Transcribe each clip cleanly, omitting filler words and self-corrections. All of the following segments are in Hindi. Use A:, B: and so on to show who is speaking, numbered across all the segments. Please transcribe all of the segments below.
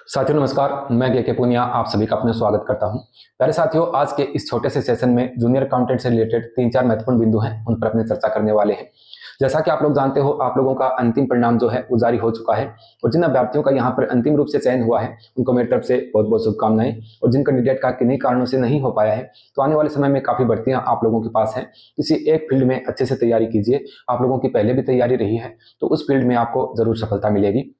A: साथियों नमस्कार, मैं के पुनिया आप सभी का अपना स्वागत करता हूं। प्यारे साथियों, आज के इस छोटे से सेशन में जूनियर अकाउंटेंट से रिलेटेड 3-4 महत्वपूर्ण बिंदु हैं, उन पर अपनी चर्चा करने वाले हैं। जैसा कि आप लोग जानते हो, आप लोगों का अंतिम परिणाम जो है वो जारी हो चुका है और जिन अभ्यर्थियों का यहाँ पर अंतिम रूप से चयन हुआ है उनको मेरी तरफ से बहुत बहुत शुभकामनाएं। और जिन कैंडिडेट का किन्हीं कारणों से नहीं हो पाया है तो आने वाले समय में काफी भर्तियां आप लोगों के पास हैं। किसी एक फील्ड में अच्छे से तैयारी कीजिए। आप लोगों की पहले भी तैयारी रही है तो उस फील्ड में आपको जरूर सफलता मिलेगी।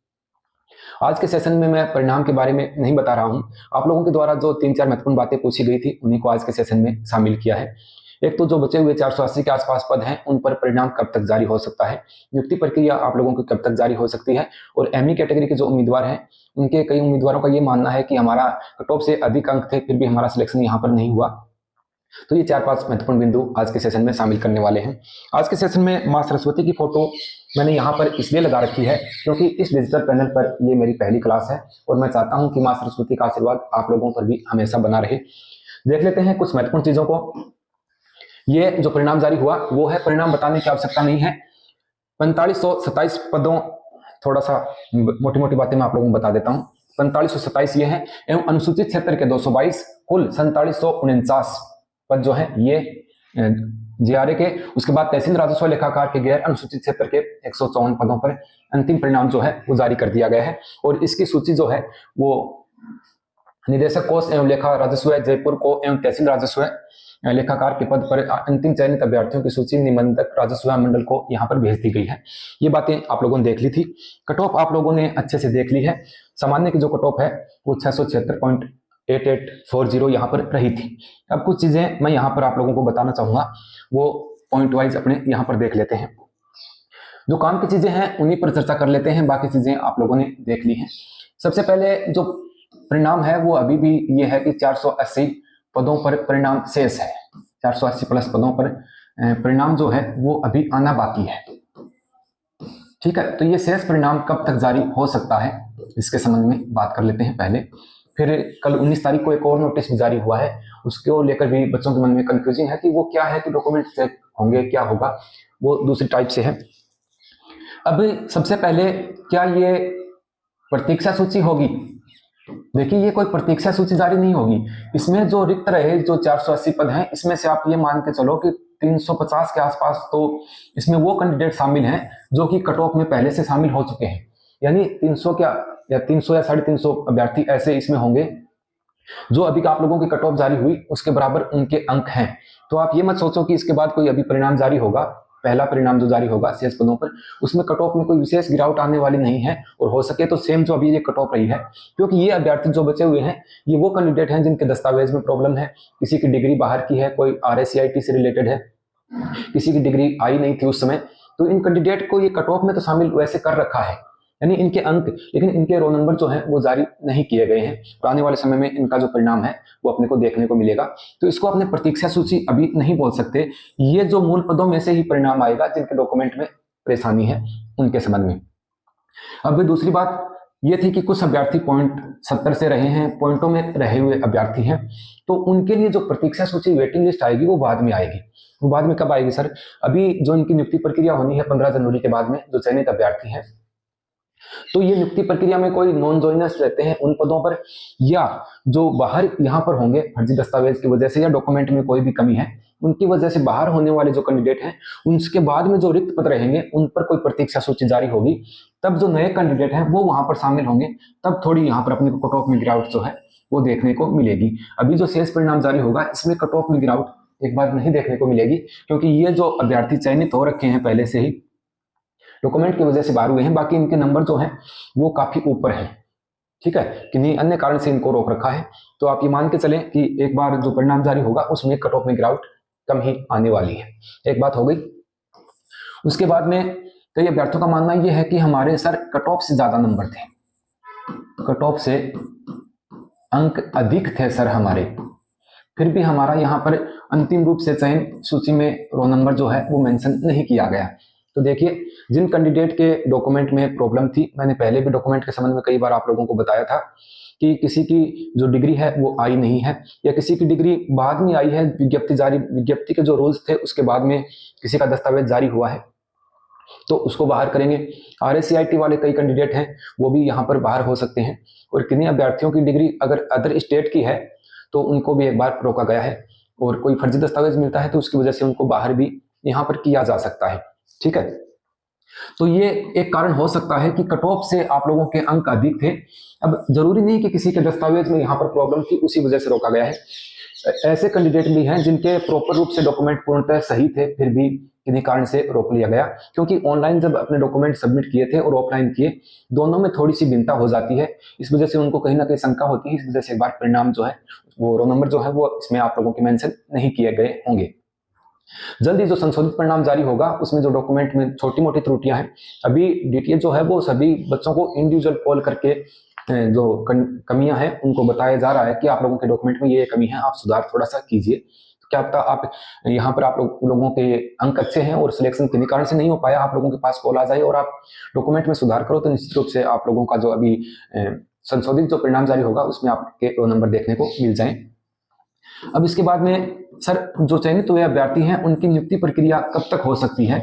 A: आज के सेशन में मैं परिणाम के बारे में नहीं बता रहा हूं। आप लोगों के द्वारा जो 3-4 महत्वपूर्ण बातें पूछी गई थी उन्हीं को आज के सेशन में शामिल किया है। एक तो जो बचे हुए 480 के आसपास पद हैं उन पर परिणाम कब तक जारी हो सकता है, नियुक्ति प्रक्रिया आप लोगों की कब तक जारी हो सकती है, और एमई कैटेगरी के जो उम्मीदवार हैं उनके कई उम्मीदवारों का ये मानना है कि हमारा कट ऑफ से अधिक अंक थे फिर भी हमारा सिलेक्शन यहाँ पर नहीं हुआ। तो ये 4-5 महत्वपूर्ण बिंदु आज के सेशन में शामिल करने वाले हैं। आज के सेशन में मां सरस्वती की फोटो मैंने यहाँ पर इसलिए लगा रखी है क्योंकि इस डिजिटल पैनल पर ये मेरी पहली क्लास है और मैं चाहता हूँ कि मां सरस्वती का आशीर्वाद आप लोगों पर भी हमेशा बना रहे। देख लेते हैं कुछ महत्वपूर्ण चीजों को। ये जो परिणाम जारी हुआ वो है, परिणाम बताने की आवश्यकता नहीं है। 4527 पदों, थोड़ा सा मोटी मोटी बातें मैं आप लोगों को बता देता हूँ। 4527 ये है एवं अनुसूचित क्षेत्र के 222, कुल 4749 पद जो है ये जीआरए के। उसके बाद तहसील राजस्व लेखाकार के गैर अनुसूचित क्षेत्र के 154 पदों पर अंतिम परिणाम जो है वो जारी कर दिया गया है और इसकी सूची जो है वो निदेशक कोष एवं लेखा राजस्व जयपुर को एवं तहसील राजस्व लेखाकार के पद पर अंतिम चयनित अभ्यर्थियों की सूची निबंधक राजस्व मंडल को यहाँ पर भेज दी गई है। ये बातें आप लोगों ने देख ली थी। कट ऑफ आप लोगों ने अच्छे से देख ली है। सामान्य की जो कट ऑफ है वो 676.8840 यहाँ पर रही थी। अब कुछ चीजें मैं यहाँ पर आप लोगों को बताना चाहूंगा, वो पॉइंट वाइज अपने यहाँ पर देख लेते हैं। जो काम की चीजें हैं उन्हीं पर चर्चा कर लेते हैं, बाकी चीजें आप लोगों ने देख ली हैं। सबसे पहले जो परिणाम है वो अभी भी ये है कि 480 पदों पर परिणाम शेष है। 480 प्लस पदों पर परिणाम जो है वो अभी आना बाकी है। ठीक है, तो ये शेष परिणाम कब तक जारी हो सकता है इसके संबंध में बात कर लेते हैं पहले। फिर कल 19 तारीख को एक और नोटिस भी जारी हुआ है, उसको लेकर भी बच्चों के मन में कंफ्यूजन है कि वो क्या है कि डॉक्यूमेंट चेक होंगे, क्या होगा, वो दूसरी टाइप से है। अब सबसे पहले क्या ये प्रतीक्षा सूची होगी? देखिए, ये कोई प्रतीक्षा सूची जारी नहीं होगी। इसमें जो रिक्त रहे जो 480 पद हैं इसमें से आप ये मान के चलो कि 350 के आसपास तो इसमें वो कैंडिडेट शामिल हैं जो कि कट ऑफ में पहले से शामिल हो चुके हैं। यानी 300 क्या या 300 या 350 अभ्यर्थी ऐसे इसमें होंगे जो अभी आप लोगों की कट ऑफ जारी हुई उसके बराबर उनके अंक हैं। तो आप ये मत सोचो कि इसके बाद कोई अभी परिणाम जारी होगा, पहला परिणाम जो जारी होगा शेष पदों पर उसमें कट ऑफ में कोई विशेष गिरावट आने वाली नहीं है और हो सके तो सेम जो अभी ये कट ऑफ रही है, क्योंकि ये अभ्यर्थी जो बचे हुए हैं ये वो कैंडिडेट हैं जिनके दस्तावेज में प्रॉब्लम है, किसी की डिग्री बाहर की है, कोई RSCIT से रिलेटेड है, किसी की डिग्री आई नहीं थी उस समय, तो इन कैंडिडेट को ये कट ऑफ में तो शामिल वैसे कर रखा है, यानी इनके अंक, लेकिन इनके रोल नंबर जो है वो जारी नहीं किए गए हैं। तो आने वाले समय में इनका जो परिणाम है वो अपने को देखने को मिलेगा। तो इसको अपने प्रतीक्षा सूची अभी नहीं बोल सकते, ये जो मूल पदों में से ही परिणाम आएगा जिनके डॉक्यूमेंट में परेशानी है उनके संबंध में। अब दूसरी बात ये थी कि कुछ अभ्यर्थी पॉइंट 70 से रहे हैं, पॉइंटों में रहे हुए अभ्यर्थी हैं, तो उनके लिए जो प्रतीक्षा सूची वेटिंग लिस्ट आएगी वो बाद में आएगी। वो बाद में कब आएगी सर? अभी जो इनकी नियुक्ति प्रक्रिया होनी है 15 जनवरी के बाद में, जो चयनित अभ्यर्थी हैं, तो ये नियुक्ति प्रक्रिया में कोई नॉन ज्वाइनर्स रहते हैं उन पदों पर, या जो बाहर यहाँ पर होंगे फर्जी दस्तावेज की वजह से या डॉक्यूमेंट में कोई भी कमी है उनकी वजह से बाहर होने वाले जो कैंडिडेट हैं, उनके बाद में जो रिक्त पद रहेंगे उन पर कोई प्रतीक्षा सूची जारी होगी। तब जो नए कैंडिडेट हैं वो वहां पर शामिल होंगे, तब थोड़ी यहाँ पर अपने को कट ऑफ में गिरावट जो है वो देखने को मिलेगी। अभी जो शेष परिणाम जारी होगा इसमें कट ऑफ में गिरावट एक बार नहीं देखने को मिलेगी, क्योंकि ये जो अभ्यर्थी चयनित हो रखे हैं पहले से ही डॉक्यूमेंट की वजह से बाहर हुए हैं, बाकी इनके नंबर जो हैं वो काफी ऊपर है। ठीक है, किन्हीं अन्य कारण से इनको रोक रखा है। तो आप ये मान के चलें कि एक बार जो परिणाम जारी होगा उसमें कट ऑफ में गिरावट कम ही आने वाली है। एक बात हो गई। उसके बाद में कई अभ्यर्थियों का मानना यह है कि हमारे सर कट ऑफ से ज्यादा नंबर थे, कट ऑफ से अंक अधिक थे सर हमारे, फिर भी हमारा यहाँ पर अंतिम रूप से चयन सूची में रोल नंबर जो है वो मेंशन नहीं किया गया। तो देखिए, जिन कैंडिडेट के डॉक्यूमेंट में प्रॉब्लम थी, मैंने पहले भी डॉक्यूमेंट के संबंध में कई बार आप लोगों को बताया था कि किसी की जो डिग्री है वो आई नहीं है, या किसी की डिग्री बाद में आई है, विज्ञप्ति के जो रूल्स थे उसके बाद में किसी का दस्तावेज जारी हुआ है, तो उसको बाहर करेंगे। RACIT वाले कई कैंडिडेट हैं, वो भी यहाँ पर बाहर हो सकते हैं। और किन्हीं अभ्यर्थियों की डिग्री अगर अदर स्टेट की है तो उनको भी एक बार रोका गया है, और कोई फर्जी दस्तावेज मिलता है तो उसकी वजह से उनको बाहर भी यहाँ पर किया जा सकता है। ठीक है, तो ये एक कारण हो सकता है कि कट ऑफ से आप लोगों के अंक अधिक थे। अब जरूरी नहीं कि किसी के दस्तावेज में यहाँ पर प्रॉब्लम थी उसी वजह से रोका गया है। ऐसे कैंडिडेट भी हैं जिनके प्रॉपर रूप से डॉक्यूमेंट पूर्णतः सही थे, फिर भी किन्हीं कारण से रोक लिया गया, क्योंकि ऑनलाइन जब अपने डॉक्यूमेंट सबमिट किए थे और ऑफलाइन किए, दोनों में थोड़ी सी भिन्नता हो जाती है। इस वजह से उनको कहीं ना कहीं शंका होती है। इस वजह से एक बार परिणाम जो है, वो रोल नंबर जो है वो इसमें आप लोगों के मेंशन नहीं किए गए होंगे। जल्दी जो संशोधित परिणाम जारी होगा उसमें जो डॉक्यूमेंट में छोटी मोटी त्रुटियां हैं, अभी DTA जो है वो सभी बच्चों को इंडिविजुअल कॉल करके जो कमियां हैं उनको बताया जा रहा है कि आप लोगों के डॉक्यूमेंट में ये कमी है, आप सुधार थोड़ा सा कीजिए। तो क्या पता आप यहाँ पर आप लोगों के अंक अच्छे हैं और सिलेक्शन किसी कारण से नहीं हो पाया, आप लोगों के पास कॉल आ जाए और आप डॉक्यूमेंट में सुधार करो, तो निश्चित रूप से आप लोगों का जो अभी संशोधित जो परिणाम जारी होगा उसमें आपके रोल नंबर देखने को मिल जाए। अब इसके बाद में सर जो चयनित हुए अभ्यर्थी हैं उनकी नियुक्ति प्रक्रिया कब तक हो सकती है?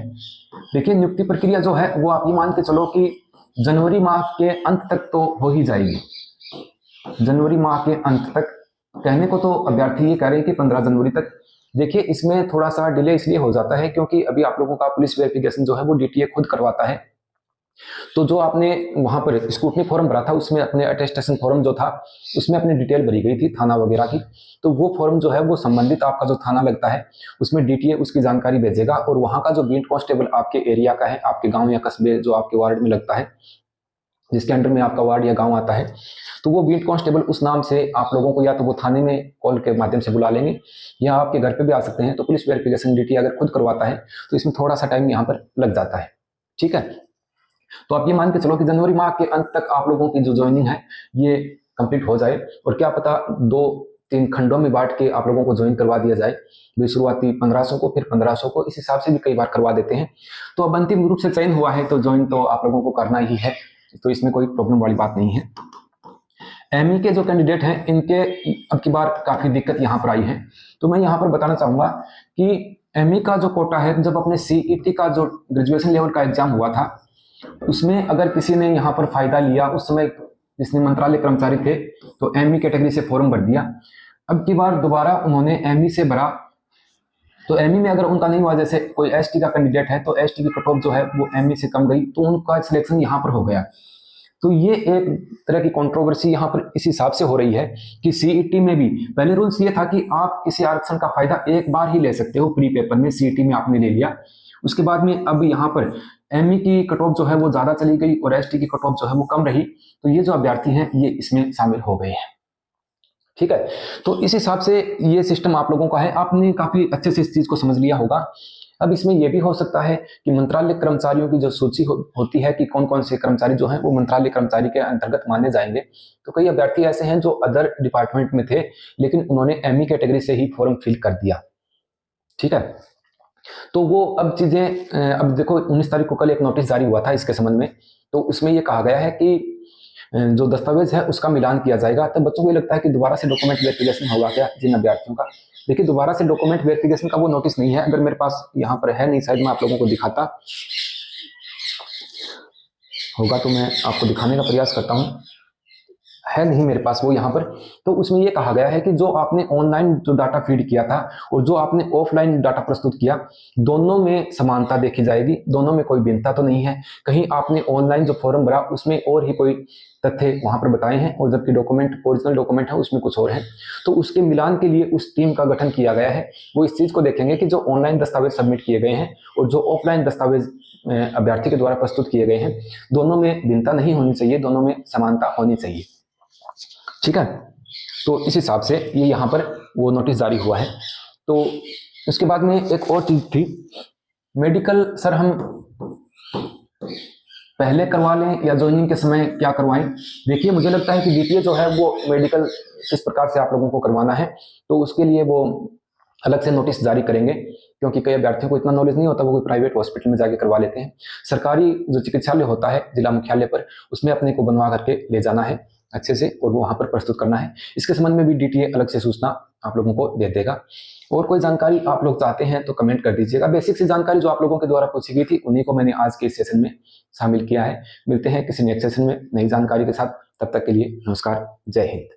A: देखिए, नियुक्ति प्रक्रिया जो है वो आप ये मान के चलो कि जनवरी माह के अंत तक तो हो ही जाएगी। जनवरी माह के अंत तक, कहने को तो अभ्यर्थी ये कह रहे हैं कि 15 जनवरी तक। देखिए, इसमें थोड़ा सा डिले इसलिए हो जाता है क्योंकि अभी आप लोगों का पुलिस वेरिफिकेशन जो है वो DTA खुद करवाता है। तो जो आपने वहां पर स्क्रूटनी फॉर्म भरा था उसमें अपने अटेस्टेशन फॉर्म जो था उसमें अपनी डिटेल भरी गई थी थाना वगैरह की, तो वो फॉर्म जो है वो संबंधित आपका जो थाना लगता है उसमें DTA उसकी जानकारी भेजेगा, और वहां का जो बीट कांस्टेबल आपके एरिया का है, आपके गांव या कस्बे जो आपके वार्ड में लगता है, जिसके अंडर में आपका वार्ड या गांव आता है, तो वो बीट कांस्टेबल उस नाम से आप लोगों को या तो वो थाने में कॉल के माध्यम से बुला लेंगे या आपके घर पे भी आ सकते हैं। तो पुलिस वेरिफिकेशन DTA अगर खुद करवाता है तो इसमें थोड़ा सा टाइम यहाँ पर लग जाता है। ठीक है, तो आप ये मान के चलो कि जनवरी माह के अंत तक आप लोगों की जो ज्वाइनिंग है ये कंप्लीट हो जाए, और क्या पता 2-3 खंडों में बांट के आप लोगों को ज्वाइन करवा दिया जाए, भी शुरुआती 1500 को, फिर 1500 को, इस हिसाब से भी कई बार करवा देते हैं। तो अब अंतिम रूप से चयन हुआ है तो ज्वाइन तो आप लोगों को करना ही है, तो इसमें कोई प्रॉब्लम वाली बात नहीं है। ME के जो कैंडिडेट हैं इनके अब की बार काफी दिक्कत यहाँ पर आई है, तो मैं यहाँ पर बताना चाहूंगा कि ME का जो कोटा है, जब अपने CET का जो ग्रेजुएशन लेवल का एग्जाम हुआ था उसमें अगर किसी ने यहाँ पर फायदा लिया, उस समय जिसने मंत्रालय कर्मचारी थे तो ME कैटेगरी से फॉर्म भर दिया, अब की बार दोबारा उन्होंने ME से भरा, तो ME में अगर उनका नहीं हुआ, जैसे कोई ST का कैंडिडेट है तो ST की कट ऑफ जो है वो ME से कम गई तो उनका सिलेक्शन यहाँ पर हो गया। तो ये एक तरह की कंट्रोवर्सी यहाँ पर इस हिसाब से हो रही है कि CET में भी पहले रूल्स ये था कि आप किसी आरक्षण का फायदा एक बार ही ले सकते हो, प्री पेपर में CET में आपने ले लिया, उसके बाद में अब यहाँ पर ME की कट ऑफ जो है वो ज्यादा चली गई और ST की कट ऑफ जो है वो कम रही, तो ये जो अभ्यर्थी हैं ये इसमें शामिल हो गए हैं। ठीक है, तो इस हिसाब से ये सिस्टम आप लोगों का है, आपने काफी अच्छे से इस चीज को समझ लिया होगा। अब इसमें यह भी हो सकता है कि मंत्रालय कर्मचारियों की जो सूची होती है कि कौन कौन से कर्मचारी जो हैं वो मंत्रालय कर्मचारी के अंतर्गत माने जाएंगे, तो कई अभ्यर्थी ऐसे हैं जो अदर डिपार्टमेंट में थे लेकिन उन्होंने ME कैटेगरी से ही फॉर्म फिल कर दिया। ठीक है, तो वो अब चीजें, अब देखो 19 तारीख को कल एक नोटिस जारी हुआ था इसके संबंध में, तो उसमें ये कहा गया है कि जो दस्तावेज है उसका मिलान किया जाएगा। तब बच्चों को ये लगता है कि दोबारा से डॉक्यूमेंट वेरिफिकेशन होगा क्या जिन अभ्यर्थियों का। देखिए, दोबारा से डॉक्यूमेंट वेरिफिकेशन का वो नोटिस नहीं है, अगर मेरे पास यहाँ पर है नहीं, शायद मैं आप लोगों को दिखाता होगा तो मैं आपको दिखाने का प्रयास करता हूँ, है नहीं मेरे पास वो यहाँ पर। तो उसमें ये कहा गया है कि जो आपने ऑनलाइन जो डाटा फीड किया था और जो आपने ऑफलाइन डाटा प्रस्तुत किया, दोनों में समानता देखी जाएगी, दोनों में कोई भिन्नता तो नहीं है। कहीं आपने ऑनलाइन जो फॉर्म भरा उसमें और ही कोई तथ्य वहां पर बताए हैं और जबकि डॉक्यूमेंट ओरिजिनल डॉक्यूमेंट है उसमें कुछ और है। तो उसके मिलान के लिए उस टीम का गठन किया गया है, वो इस चीज को देखेंगे कि जो ऑनलाइन दस्तावेज सबमिट किए गए हैं और जो ऑफलाइन दस्तावेज अभ्यर्थी के द्वारा प्रस्तुत किए गए हैं, दोनों में भिन्नता नहीं होनी चाहिए, दोनों में समानता होनी चाहिए। ठीक है, तो इस हिसाब से ये यहाँ पर वो नोटिस जारी हुआ है। तो उसके बाद में एक और चीज थी, मेडिकल सर हम पहले करवा लें या ज्वाइनिंग के समय क्या करवाएं। देखिए, मुझे लगता है कि DTA जो है वो मेडिकल किस प्रकार से आप लोगों को करवाना है तो उसके लिए वो अलग से नोटिस जारी करेंगे, क्योंकि कई अभ्यर्थियों को इतना नॉलेज नहीं होता, वो कोई प्राइवेट हॉस्पिटल में जाके करवा लेते हैं। सरकारी जो चिकित्सालय होता है जिला मुख्यालय पर, उसमें अपने को बनवा करके ले जाना है अच्छे से और वो वहां पर प्रस्तुत करना है। इसके संबंध में भी DTA अलग से सूचना आप लोगों को दे देगा। और कोई जानकारी आप लोग चाहते हैं तो कमेंट कर दीजिएगा। बेसिक सी जानकारी जो आप लोगों के द्वारा पूछी गई थी उन्हीं को मैंने आज के इस सेशन में शामिल किया है। मिलते हैं किसी नेक्स्ट सेशन में नई जानकारी के साथ, तब तक के लिए नमस्कार, जय हिंद।